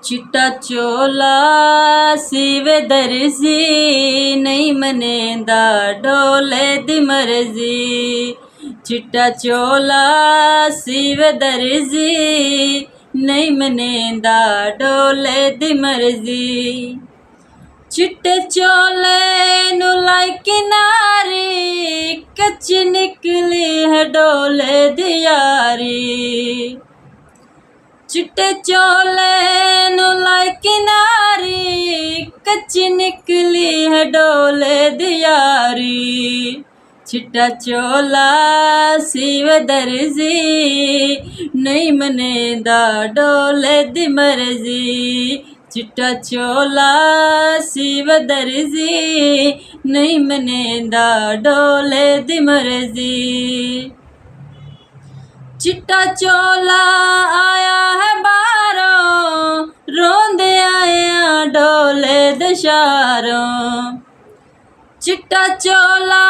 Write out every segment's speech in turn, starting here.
चिट्टा चोला सीवे दर्जी नहीं मनेंदा डोले दी मर्जी। चिट्टा चोला सीवे दर्जी नहीं मनेंदा डोले दी मर्जी। चिट्टे चोले नु लाई किनारी कच्ची निकली है डोले दी यारी। चिट्टे चोले नु लाई किनारी कच्ची निकली है डोले दी यारी। चिट्टा चोला सीवे दर्जी नहीं मनेंदा डोले दी मर्जी। चिट्टा चोला सीवे दर्जी नहीं मनेंदा डोले दी मर्जी। चिट्टा चोला आया है बारों रोंदे आया डोले दशारों। चिट्टा चोला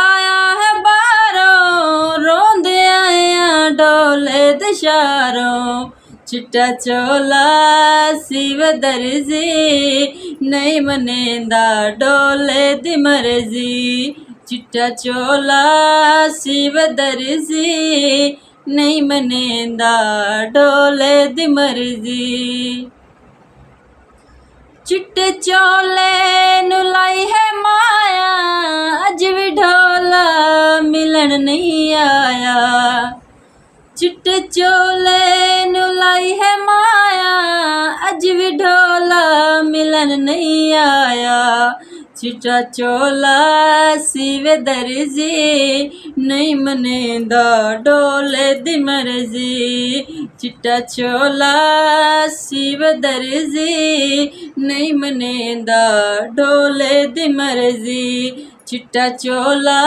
आया है बारों रोंदे आया डोले दशारों। चिट्टा चोला सीवे दर्जी नहीं मनेंदा डोले दी मर्जी। चिट्टा चोला सीवे दर्जी नहीं मनेंदा डोले दी मर्जी। चिट्टे चोले नु लाई है माया अज भी ढोला मिलन नहीं आया। चिट्टे चोले नु लाई है माया अज भी ढोला मिलन नहीं आया। चिट्टा चोला सीवे दर्जी नहीं मनेंदा डोले दी मर्जी। चिट्टा चोला सीवे दर्जी नहीं मनेंदा डोले दी मर्जी। चिट्टा चोला